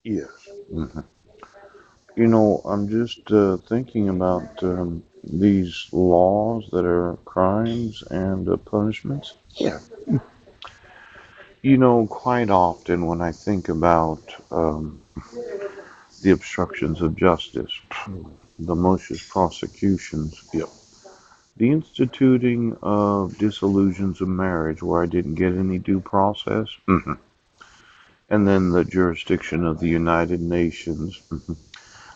Yes. hmm I'm just thinking about these laws that are crimes and punishments. Yeah. Quite often when I think about the obstructions of justice, the malicious prosecutions, Yep. the instituting of dissolutions of marriage where I didn't get any due process, and then the jurisdiction of the United Nations.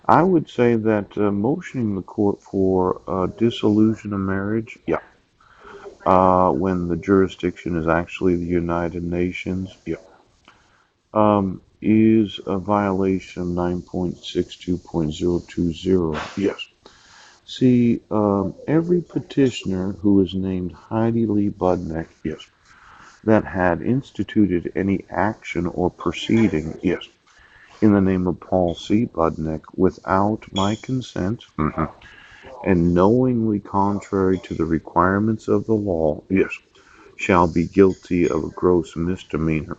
I would say that motioning the court for dissolution of marriage, Yeah. when the jurisdiction is actually the United Nations, Yeah. is a violation of 9.62.020. Yes. See, every petitioner who is named Heidi Lee Budnick Yes. that had instituted any action or proceeding Yes. in the name of Paul C. Budnick without my consent hmm and knowingly contrary to the requirements of the law Yes. shall be guilty of a gross misdemeanor.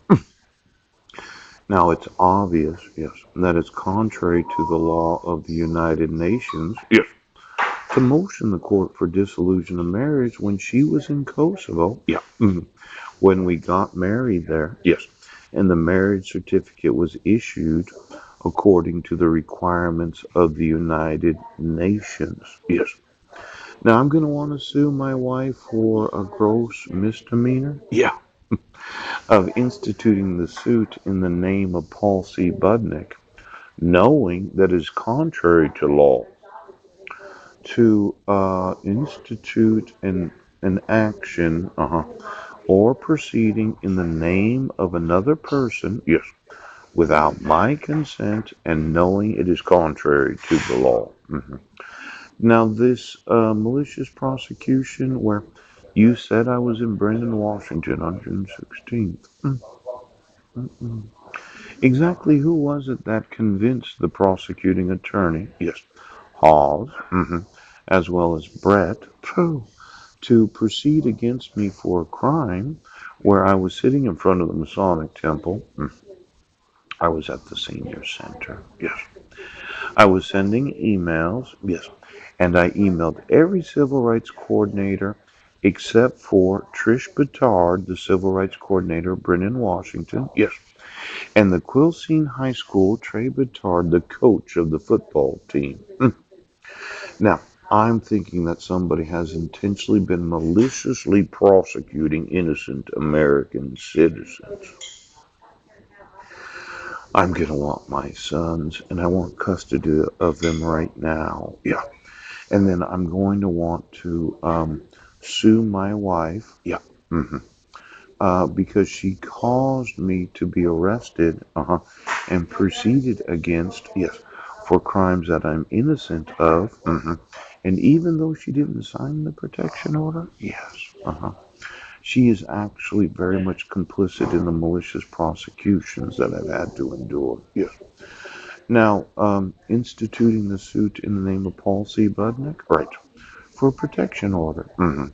Now it's obvious Yes. that it's contrary to the law of the United Nations Yes. to motion the court for dissolution of marriage when she was in Kosovo, Yeah. when we got married there, Yes. and the marriage certificate was issued according to the requirements of the United Nations. Yes. Now I'm going to want to sue my wife for a gross misdemeanor Yeah. of instituting the suit in the name of Paul C. Budnick, knowing that it is contrary to law to institute an action or proceeding in the name of another person Yes. without my consent and knowing it is contrary to the law. Now, this malicious prosecution where you said I was in Brendan, Washington on June 16th. Exactly who was it that convinced the prosecuting attorney, Yes. Hawes, as well as Brett, to proceed against me for a crime where I was sitting in front of the Masonic Temple? I was at the senior center. Yes. I was sending emails, Yes. and I emailed every civil rights coordinator except for Trish Bittard, the civil rights coordinator of Brennan, Washington, Yes. and the Quilcene High School, Trey Bittard, the coach of the football team. Now, I'm thinking that somebody has intentionally been maliciously prosecuting innocent American citizens. I'm going to want my sons, and I want custody of them right now. Yeah. And then I'm going to want to sue my wife Yeah. because she caused me to be arrested and proceeded against Yes. for crimes that I'm innocent of. And even though she didn't sign the protection order, Yes. she is actually very much complicit in the malicious prosecutions that I've had to endure. Yes. Now, instituting the suit in the name of Paul C. Budnick Right. for a protection order hmm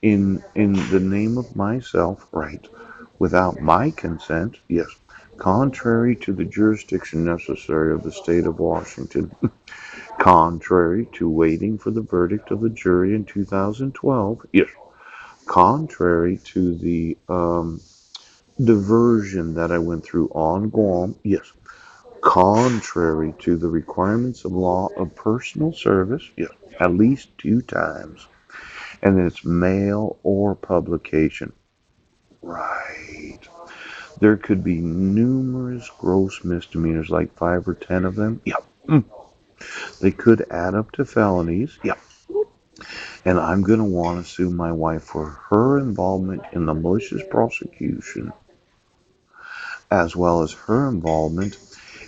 in the name of myself, Right. without my consent, Yes. contrary to the jurisdiction necessary of the state of Washington, contrary to waiting for the verdict of the jury in 2012, Yes. contrary to the diversion that I went through on Guam, Yes. contrary to the requirements of law of personal service, Yes. at least 2 times, and it's mail or publication. Right. There could be numerous gross misdemeanors, like 5 or 10 of them. Yeah. They could add up to felonies, Yeah. and I'm going to want to sue my wife for her involvement in the malicious prosecution, as well as her involvement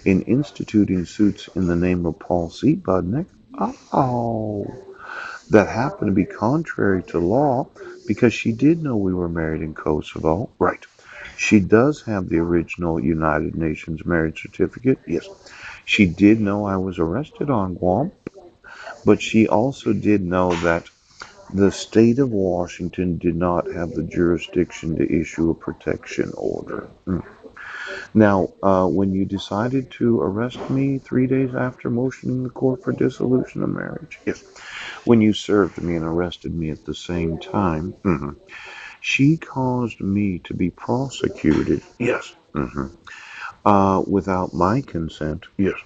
in instituting suits in the name of Paul C. Budnick. Oh, that happened to be contrary to law because she did know we were married in Kosovo. Right. She does have the original United Nations marriage certificate. Yes. She did know I was arrested on Guam, but she also did know that the state of Washington did not have the jurisdiction to issue a protection order. Now, when you decided to arrest me 3 days after motioning the court for dissolution of marriage, yes, when you served me and arrested me at the same time, she caused me to be prosecuted, yes, without my consent, yes,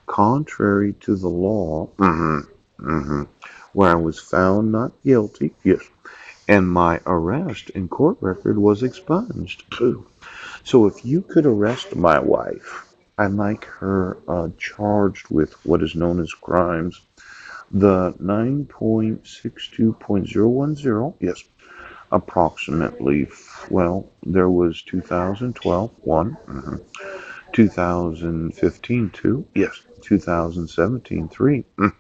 contrary to the law, where I was found not guilty, yes, and my arrest and court record was expunged too. So if you could arrest my wife, I'd like her charged with what is known as crimes. The 9.62.010, yes, approximately, well, there was 2012, one, 2015, two, yes, 2017, three, and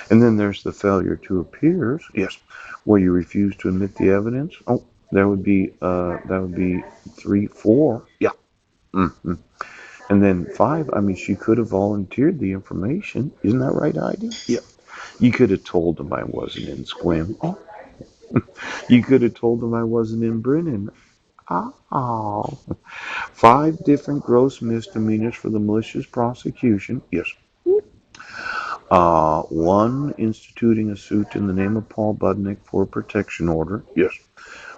then there's the failure to appear, yes, where you refuse to admit the evidence. Oh, that would be three, four, yeah. Mm-hmm. And then five, I mean, she could have volunteered the information. Isn't that right, Heidi? Yeah. You could have told them I wasn't in Squim. Oh, you could have told them I wasn't in Brennan. Oh. Five different gross misdemeanors for the malicious prosecution. Yes. One, instituting a suit in the name of Paul Budnick for a protection order. Yes.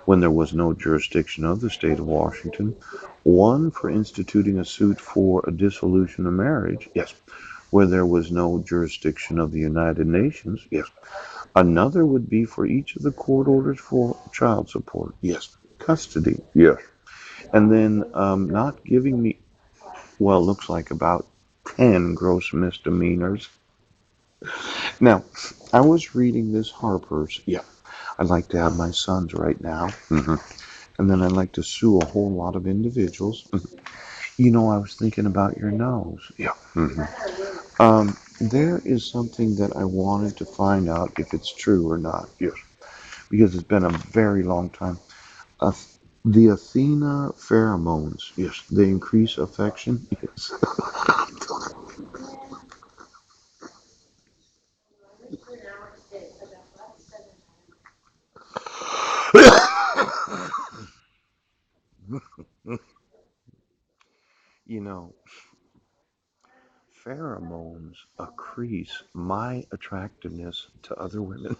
When there was no jurisdiction of the state of Washington. One, for instituting a suit for a dissolution of marriage. Yes. Where there was no jurisdiction of the United Nations. Yes. Another would be for each of the court orders for child support. Yes. Custody. Yes. And then not giving me, well, it looks like about 10 gross misdemeanors. Now, I was reading this Harper's. Yeah. I'd like to have my sons right now. And then I'd like to sue a whole lot of individuals. I was thinking about your nose. Yeah. There is something that I wanted to find out if it's true or not. Yes. Because it's been a very long time. Uh, the Athena pheromones. Yes. They increase affection. Yes. you know, Pheromones increase my attractiveness to other women.